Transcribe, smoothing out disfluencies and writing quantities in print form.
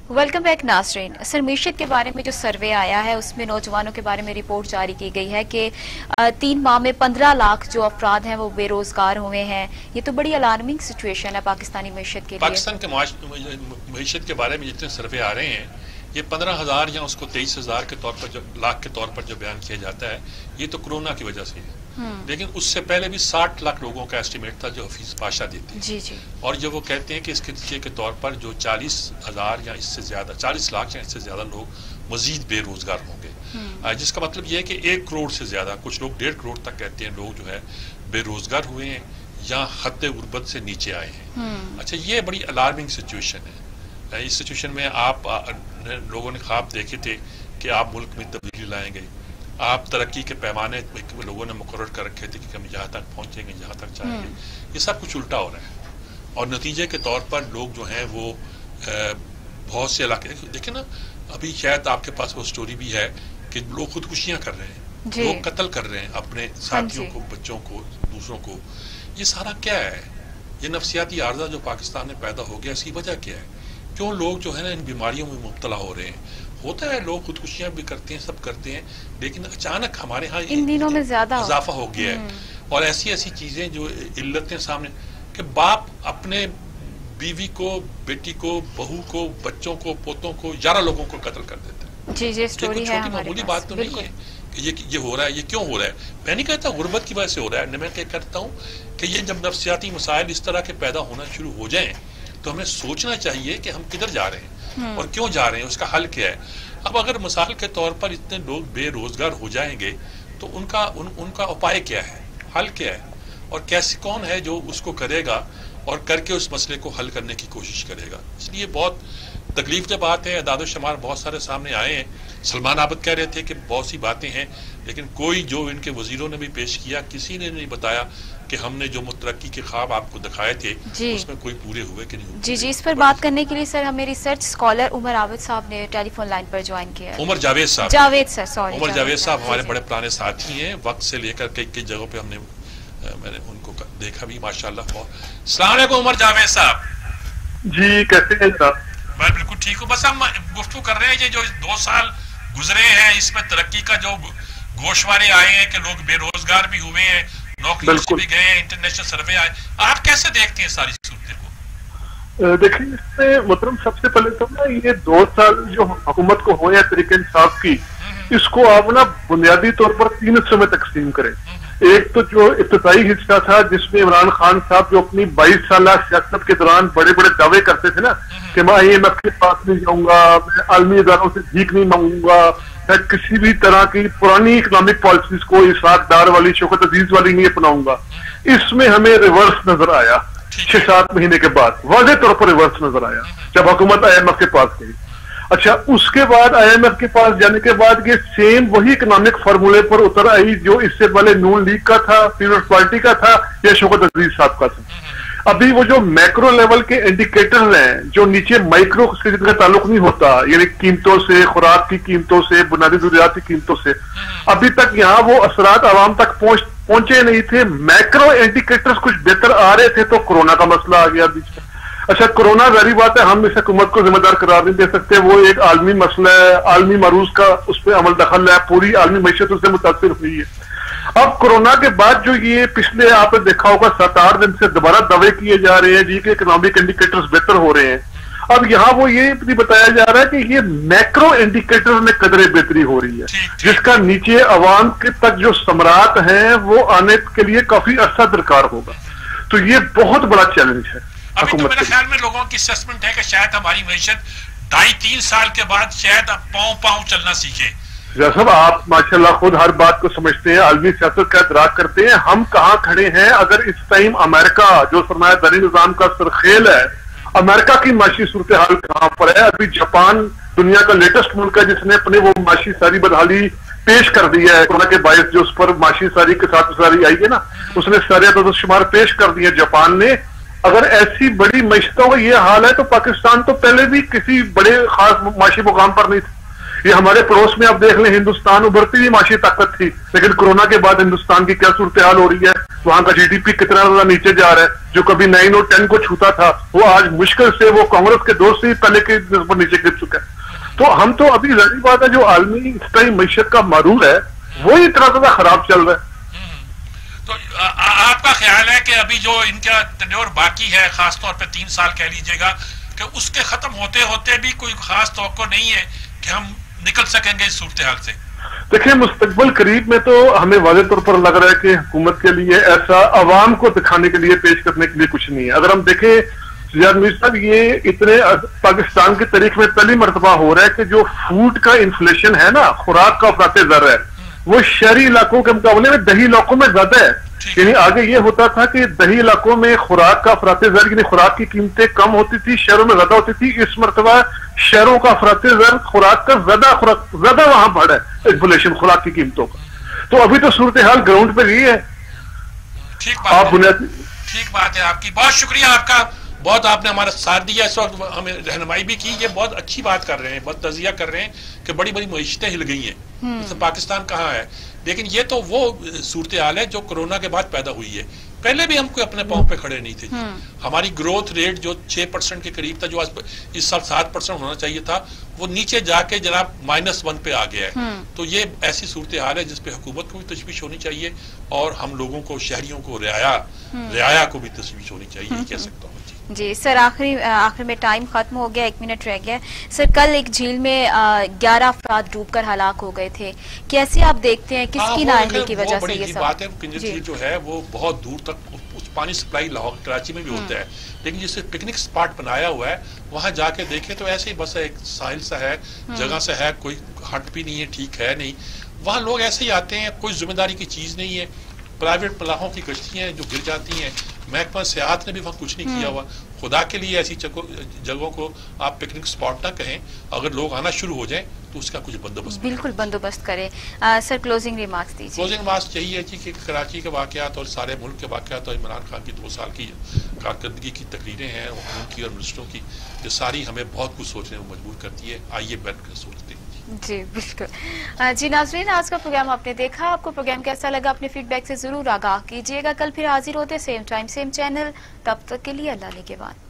Welcome back ناظرین. سر معیشت کے بارے میں جو سروے آیا ہے اس میں نوجوانوں کے بارے میں رپورٹ جاری کی گئی ہے کہ 3 ماہ میں 15 لاکھ جو افراد ہیں وہ بے روزگار ہوئے ہیں. یہ تو بڑی الارمنگ سچویشن ہے پاکستانی معیشت کے لیے. پاکستان کے معیشت کے بارے میں جتنے سروے آ رہے ہیں یہ 15,000 یا اس کو 23,000 کے طور پر لاکھ کے طور پر جو بیان کیا جاتا ہے یہ تو کرونا کی وجہ سے ہے. لیکن اس سے پہلے بھی 60 لاکھ لوگوں کا ایسٹیمیٹ تھا جو حفیظ پاشا دیتے ہیں. اور جو وہ کہتے ہیں کہ اس کے نتیجے کے طور پر جو 40,000 یا اس سے زیادہ 40 لاکھ یا اس سے زیادہ لوگ مزید بے روزگار ہوں گے. جس کا مطلب یہ ہے کہ 1 کروڑ سے زیادہ، کچھ لوگ 1.5 کروڑ تک کہتے ہیں لوگ جو ہے بے روزگار ہوئے ہیں یا خط غربت سے نیچے آئے ہیں. اچھا، یہ بڑی الارمنگ سچویشن ہے. اس سچویشن میں آپ لوگوں نے خواب دیکھے تھے کہ آپ ملک میں تبدیلی لائیں گے، آپ ترقی کے پیمانے لوگوں نے مقرر کر رکھے تھے کہ ہم یہاں تک پہنچیں گے، یہاں تک جائیں گے. یہ سب کچھ الٹا ہو رہا ہے اور نتیجے کے طور پر لوگ جو ہیں وہ بہت سے علاقے دیکھیں نا. ابھی شاید آپ کے پاس وہ سٹوری بھی ہے کہ لوگ خودکشیاں کر رہے ہیں، لوگ قتل کر رہے ہیں اپنے ساتھیوں کو، بچوں کو، دوسروں کو. یہ سارا کیا ہے؟ یہ نفسیاتی عارضہ جو پاکستان میں پیدا ہو گیا، اس کی وجہ کیا ہے؟ کیوں لوگ جو ہے نا ان بیماریوں میں مبتلا ہو رہے ہیں؟ ہوتا ہے لوگ خودکشیاں بھی کرتے ہیں، سب کرتے ہیں، لیکن اچانک ہمارے ہاں ان دنوں میں زیادہ اضافہ ہو گیا ہے. اور ایسی چیزیں جو علتیں سامنے کہ باپ اپنے بیوی کو، بیٹی کو، بہو کو، بچوں کو، پوتوں کو، 11 لوگوں کو قتل کر دیتا ہے. یہ چھوٹی معمولی بات تو نہیں ہے کہ یہ ہو رہا ہے. یہ کیوں ہو رہا ہے؟ میں نہیں کہتا غربت کی وجہ سے ہو رہا ہے. میں کیا کرتا ہوں کہ یہ جب نفسیاتی مسائل اس طرح کے پیدا ہونا شروع ہو جائیں تو ہمیں سوچنا چاہیے کہ ہم کدھر جا رہے ہیں اور کیوں جا رہے ہیں، اس کا حل کیا ہے. اب اگر مثال کے طور پر اتنے لوگ بے روزگار ہو جائیں گے تو ان کا اپائے کیا ہے، حل کیا ہے، اور کیسے کون ہے جو اس کو کرے گا اور کر کے اس مسئلے کو حل کرنے کی کوشش کرے گا. اس لیے بہت تکلیف دہ بات ہے. اعداد و شمار بہت سارے سامنے آئے ہیں. سلمان عابد کہہ رہے تھے کہ بہت سی باتیں ہیں، لیکن کوئی جو ان کے وزیروں نے بھی پیش کیا، کسی نے نہیں بتایا کہ ہم نے جو مترقی کے خواب آپ کو دکھائے تھے اس میں کوئی پورے ہوئے کہ نہیں ہوئے. جی اس پر بات کرنے کے لیے سر ہمیں ریسرچ اسکالر عمر عابد صاحب نے ٹیلی فون لائن پر جوائن کیا ہے. عمر جاوید صاحب عمر جاوید صاحب ہمارے بڑے پرانے ساتھی ہیں. وقت سے لے کر کئی جگہوں پہ میں نے ان کو دیکھا بھی ماشاءاللہ. السلام علیکم عمر جاوید صاحب. جی کیسے ہیں صاحب؟ میں بالکل ٹھیک ہوں. بس ہم گفتگو کر رہے ہیں یہ جو 2 سال گزرے ہیں اس میں ترقی کا جو گوشوارے آئے ہیں کہ لوگ بے روزگار بھی ہوئے ہیں، نوکریوں سے بھی گئے ہیں، انٹرنیشنل سروے آئے. آپ کیسے دیکھتے ہیں ساری صورتیں کو؟ دیکھیں اس میں محترم سب سے پہلے تو نا یہ 2 سال جو حکومت کو ہوئے ہیں طریقہ انصاف کی، اس کو آپ نا بنیادی طور پر 3 حصوں میں تقسیم کریں. ایک تو جو ابتدائی حصہ تھا جس میں عمران خان صاحب جو اپنی 22 سالہ سیاست کے دوران بڑے بڑے دعوے کرتے تھے نا کہ میں IMF کے پاس نہیں جاؤں گا، میں عالمی اداروں سے بھیک نہیں مانگوں گا، میں کسی بھی طرح کی پرانی اکنامک پالیسیز کو اسحاق ڈار والی، شوکت عزیز والی نہیں اپناؤں گا. اس میں ہمیں ریورس نظر آیا 6-7 مہینے کے بعد، واضح طور پر ریورس نظر آیا جب حکومت IMF کے پاس گئی. اچھا، اس کے بعد IMF کے پاس جانے کے بعد یہ سیم وہی اکنامک فارمولے پر اتر آئی جو اس سے پہلے نون لیگ کا تھا، پیپلز پارٹی کا تھا یا شوکت عزیز صاحب کا تھا. ابھی وہ جو میکرو لیول کے انڈیکیٹر ہیں جو نیچے مائکرو سے جن کا تعلق نہیں ہوتا، یعنی قیمتوں سے، خوراک کی قیمتوں سے، بنیادی ضروریات کی قیمتوں سے، ابھی تک یہاں وہ اثرات عوام تک پہنچے نہیں تھے. میکرو انڈیکیٹرز کچھ بہتر آ رہے تھے تو کورونا کا مسئلہ آ گیا بیچ میں. اچھا، کورونا ظاہری بات ہے ہم اس حکومت کو ذمہ دار قرار نہیں دے سکتے، وہ ایک عالمی مسئلہ ہے، عالمی معروض کا اس پہ عمل دخل ہے، پوری عالمی معیشت اس سے متاثر ہوئی ہے. اب کورونا کے بعد جو یہ پچھلے آپ نے دیکھا ہوگا 7-8 دن سے دوبارہ دعوے کیے جا رہے ہیں جی کہ اکنامک انڈیکیٹرز بہتر ہو رہے ہیں. اب یہاں وہ یہ بھی بتایا جا رہا ہے کہ یہ میکرو انڈیکیٹر میں قدرے بہتری ہو رہی ہے جس کا نیچے عوام کے تک جو ثمرات ہیں وہ آنے کے لیے کافی عرصہ درکار ہوگا. تو یہ بہت بڑا چیلنج ہے. ابھی تو میرے خیال میں لوگوں کی اسسمنٹ ہے کہ شاید ہماری معیشت 2.5-3 سال کے بعد شاید اب پاؤں چلنا سیکھے. صاحب آپ ماشاءاللہ خود ہر بات کو سمجھتے ہیں، عالمی سیاست کا ادراک کرتے ہیں. ہم کہاں کھڑے ہیں اگر اس ٹائم امریکہ جو سرمایہ داری نظام کا سرخیل ہے، امریکہ کی معاشی صورتحال کہاں پر ہے؟ ابھی جاپان دنیا کا لیٹسٹ ملک ہے جس نے اپنے وہ معاشی ساری بدحالی پیش کر دی ہے کورونا کے باعث، جو اس پر معاشی ساری کے ساتھ ساری آئی ہے نا، اس نے سارے عدد و شمار پیش کر دی ہے جاپان نے. اگر ایسی بڑی معیشتوں کا یہ حال ہے تو پاکستان تو پہلے بھی کسی بڑے خاص معاشی مقام پر نہیں تھا. یہ ہمارے پڑوس میں آپ دیکھ لیں، ہندوستان ابھرتی ہوئی معاشی طاقت تھی، لیکن کورونا کے بعد ہندوستان کی کیا صورتحال ہو رہی ہے، وہاں کا جی ڈی پی کتنا زیادہ نیچے جا رہا ہے، جو کبھی 9 اور 10 کو چھوتا تھا وہ آج مشکل سے وہ کانگریس کے دور سے ہی پہلے کے نسبت نیچے گر چکا ہے۔ تو ہم تو ابھی ظاہری بات ہے جو عالمی اس ٹائم معیشت کا معروض ہے وہی اتنا زیادہ خراب چل رہا ہے۔ تو آپ کا خیال ہے کہ ابھی جو ان کا ٹینیور باقی ہے، خاص طور پہ 3 سال کہہ لیجیے گا، کہ اس کے ختم ہوتے ہوتے بھی کوئی خاص توقع نہیں ہے کہ ہم نکل سکیں گے اس صورتحال سے؟ دیکھیں مستقبل قریب میں تو ہمیں واضح طور پر لگ رہا ہے کہ حکومت کے لیے ایسا عوام کو دکھانے کے لیے پیش کرنے کے لیے کچھ نہیں ہے۔ اگر ہم دیکھیں سجاد میر صاحب، یہ اتنے پاکستان کی تاریخ میں پہلی مرتبہ ہو رہا ہے کہ جو فوڈ کا انفلیشن ہے نا، خوراک کا افراط زر ہے، وہ شہری علاقوں کے مقابلے میں دیہی علاقوں میں زیادہ ہے۔ یعنی آگے یہ ہوتا تھا کہ دیہی علاقوں میں خوراک کا افراط زر، یعنی خوراک کی قیمتیں کم ہوتی تھی، شہروں میں زیادہ ہوتی تھی۔ اس مرتبہ شہروں کا افراط زر، خوراک کا زیادہ وہاں بڑھا ہے انفلیشن خوراک کی قیمتوں کا۔ تو ابھی تو صورتحال گراؤنڈ پہ یہ ہے۔ ٹھیک بات ہے آپ کی، بہت شکریہ آپ کا، بہت آپ نے ہمارا ساتھ دیا، اس وقت ہمیں رہنمائی بھی کی۔ یہ بہت اچھی بات کر رہے ہیں، بہت تجزیہ کر رہے ہیں کہ بڑی بڑی معیشتیں ہل گئی ہیں، پاکستان کہاں ہے، لیکن یہ تو وہ صورتحال ہے جو کرونا کے بعد پیدا ہوئی ہے۔ پہلے بھی ہم کوئی اپنے پاؤں پہ کھڑے نہیں تھے، ہماری گروتھ ریٹ جو 6% کے قریب تھا، جو اس سال 7% ہونا چاہیے تھا، وہ نیچے جا کے جناب -1 پہ آ گیا ہے۔ تو یہ ایسی صورتحال ہے جس پہ حکومت کو بھی تشویش ہونی چاہیے، اور ہم لوگوں کو، شہریوں کو، رعایا کو بھی تشویش ہونی چاہیے، یہ کہہ سکتا ہوں۔ جی سر، آخر میں ٹائم ختم ہو گیا، 1 منٹ رہ گیا سر۔ کل ایک جھیل میں 11 افراد ڈوب کر ہلاک ہو گئے تھے، کیسے آپ دیکھتے ہیں، کس کی نااہلی کی وجہ سے یہ سب؟ بات ہے، کنجر جھیل جو ہے وہ بہت دور تک پانی سپلائی لاہور کراچی میں بھی ہوتا ہے، لیکن جسے پکنک سپاٹ بنایا ہوا ہے وہاں جا کے دیکھیں تو ایسے ہی بس ایک ساحل سا ہے، جگہ سے ہے، کوئی ہٹ بھی نہیں ہے، ٹھیک ہے نہیں، وہاں لوگ ایسے ہی آتے ہیں، کوئی ذمہ داری کی چیز نہیں ہے، پرائیویٹ ملاحوں کی کشتیاں ہیں جو گر جاتی ہیں، محکمہ سیاحت نے بھی وہاں کچھ نہیں کیا ہوا۔ خدا کے لیے ایسی جگہوں کو آپ پکنک سپاٹ نہ کہیں، اگر لوگ آنا شروع ہو جائیں تو اس کا کچھ بندوبست، بالکل بندوبست کریں۔ سر کلوزنگ ریمارکس دیجیے۔ کلوزنگ ریمارکس یہی ہے کہ کراچی کے واقعات اور سارے ملک کے واقعات اور عمران خان کی 2 سال کی کارکردگی کی تقریریں ہیں حکومت کی اور منسٹروں کی، یہ ساری ہمیں بہت کچھ سوچنے میں مجبور کرتی ہے۔ آئیے بیٹھ کر سوچتے ہیں۔ جی بالکل۔ جی ناظرین، آج کا پروگرام آپ نے دیکھا، آپ کو پروگرام کیسا لگا اپنے فیڈ بیک سے ضرور آگاہ کیجیے گا۔ کل پھر حاضر ہوتے، سیم ٹائم سیم چینل، تب تک کے لیے اللہ نے کے بعد۔